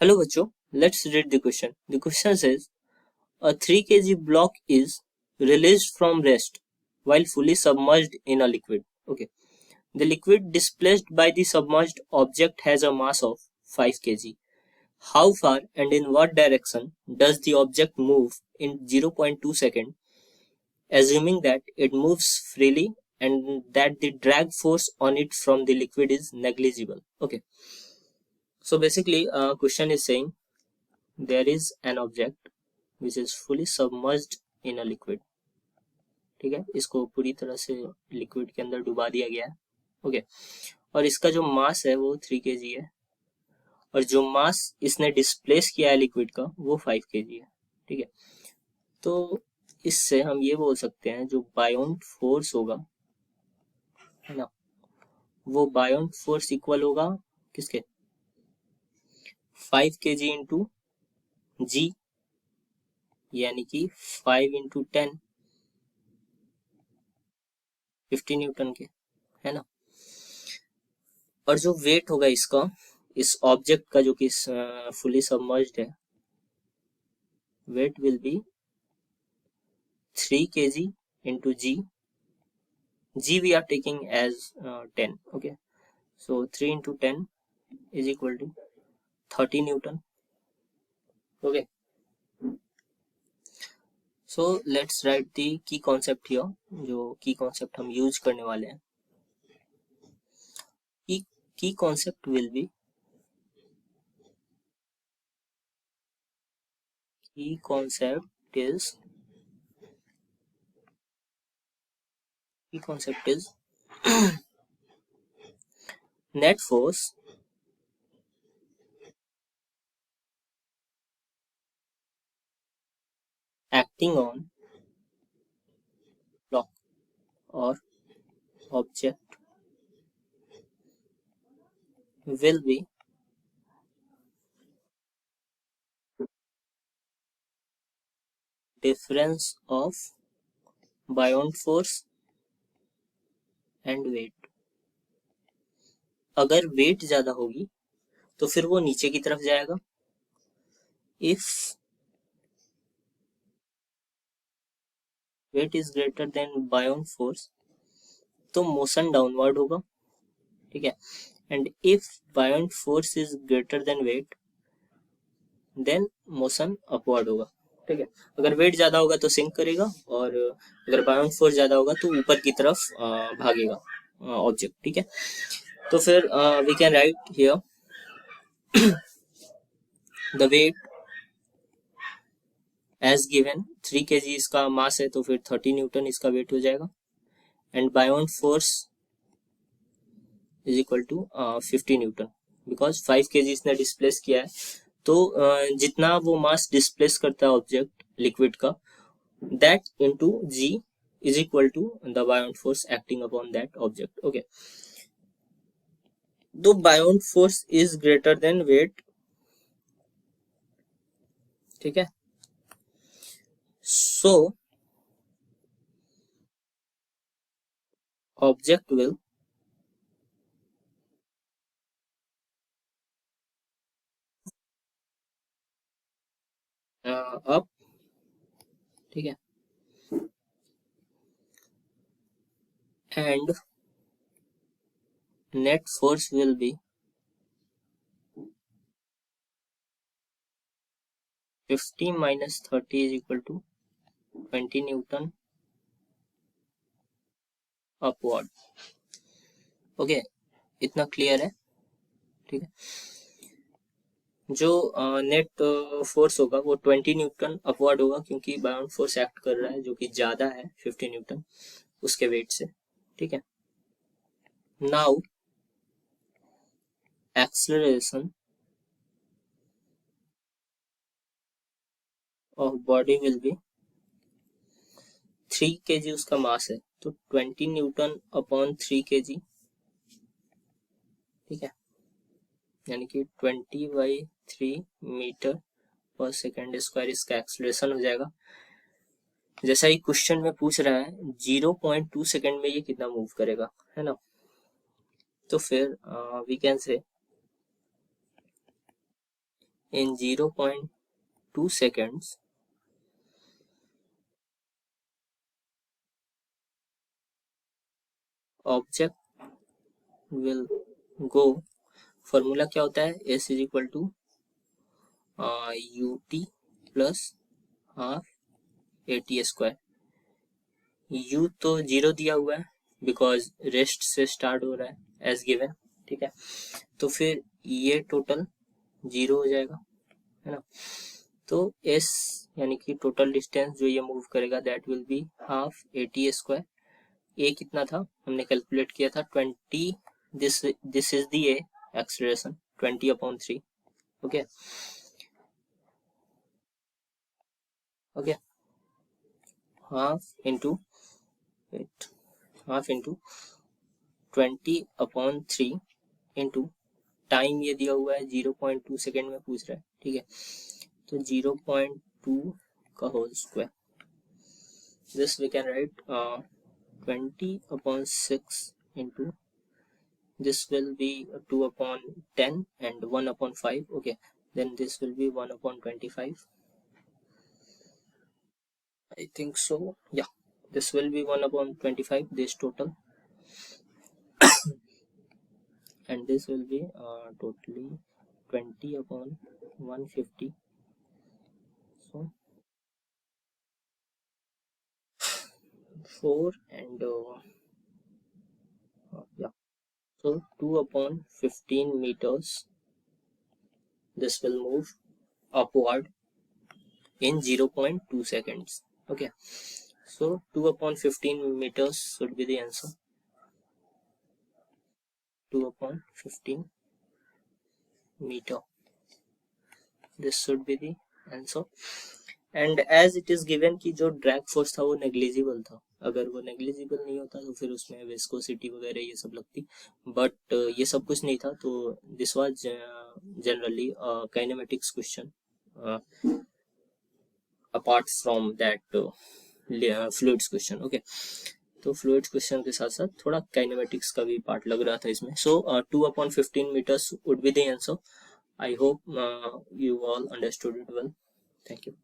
Hello बच्चों, let's read the question. The question says a 3 kg block is released from rest while fully submerged in a liquid. Okay. The liquid displaced by the submerged object has a mass of 5 kg. How far and in what direction does the object move in 0.2 seconds, assuming that it moves freely and that the drag force on it from the liquid is negligible? Okay. So basically, question is saying there is an object which is fully submerged in a liquid. ठीक है, इसको पूरी तरह से liquid के अंदर डुबा दिया गया है. ओके, और इसका जो मास है वो 3 kg है और जो मास इसने डिस्प्लेस किया है लिक्विड का वो 5 kg है. ठीक है, तो इससे हम ये बोल सकते हैं जो बायोंट फोर्स होगा, है ना, वो बायोंट फोर्स इक्वल होगा किसके, 5 kg इंटू जी, यानी कि 5 इंटू 10, 50 न्यूटन के, है ना. और जो वेट होगा इसका, इस ऑब्जेक्ट का जो कि फुली सबमर्ज्ड है, weight will be 3 kg into g. G we are taking as 10. Okay, so 3 into 10 is equal to 30 Newton. Okay, so let's write the key concept here. जो key concept हम use करने वाले हैं, key concept will be, key concept is net force acting on block or object will be difference of buoyant force and weight. अगर weight ज्यादा होगी तो फिर वो नीचे की तरफ जाएगा. If weight is greater than buoyant force तो मोशन डाउनवर्ड होगा. ठीक है, and if buoyant force is greater than weight then motion upward होगा. ठीक है, अगर वेट ज्यादा होगा तो सिंक करेगा और अगर बायोन फोर्स ज्यादा होगा तो ऊपर की तरफ भागेगा ऑब्जेक्ट. ठीक है, तो फिर we can write here the weight as given. 3 kg इसका मास है तो फिर 30 न्यूटन इसका वेट हो जाएगा. And buoyant force is equal to 50 newton because 5 kg इसने डिस्प्लेस किया है. तो जितना वो मास डिस्प्लेस करता है ऑब्जेक्ट लिक्विड का, that into g is equal to the buoyant force acting upon that object. Okay, तो buoyant force is greater than weight. ठीक है, so object will up. ठीक है, and net force will be 50 minus 30 is equal to 20 Newton upward. Okay, इतना clear है. ठीक है, जो नेट फोर्स होगा वो 20 न्यूटन अपवर्ड होगा क्योंकि बायोन फोर्स एक्ट कर रहा है जो कि ज्यादा है 50 न्यूटन उसके वेट से. ठीक है, now acceleration of body will be 3 kg उसका मास है तो 20 न्यूटन अपॉन 3 kg. ठीक है, यानी कि 20/3 मीटर पर सेकेंड स्क्वायर इसका एक्सेलरेशन हो जाएगा. जैसा ही क्वेश्चन में पूछ रहा है 0.2 सेकेंड में ये कितना मूव करेगा, है ना. तो फिर we can say in 0.2 seconds, object will go, formula क्या होता है, s is equal to ut plus half at square. u तो 0 दिया हुआ है बिकॉज रेस्ट से स्टार्ट हो रहा है एज गिवन, ठीक है। तो फिर ये टोटल 0 हो जाएगा, है ना। तो s यानी कि टोटल डिस्टेंस जो ये मूव करेगा that will be half at square. a कितना था हमने कैलकुलेट किया था 20, this is the acceleration 20/3, okay okay. Half into half into 20/3 into time ये दिया हुआ है 0.2 सेकेंड में पूछ रहा है, ठीक है। तो 0.2 का whole square, this we can write 20/6 into this will be 2/10 and 1/5, okay, then this will be 1/25, I think so, yeah, this will be 1/25, this total, and this will be totally 20/150, so 4 and yeah, so 2/15 meters this will move upward in 0.2 seconds, okay. So 2/15 meters should be the answer, 2/15 meter, this should be the answer। And as it is given कि जो drag force था वो negligible था, अगर वो negligible नहीं होता तो फिर उसमें विस्कोसिटी वगैरह ये सब लगती, बट ये सब कुछ नहीं था, तो this was generally kinematics question apart from that fluids question, okay. तो फ्लूइड्स क्वेश्चन के साथ साथ थोड़ा काइनेमेटिक्स का भी पार्ट लग रहा था इसमें। सो 2/15 meters would be the answer। I hope you all understood it well. Thank you.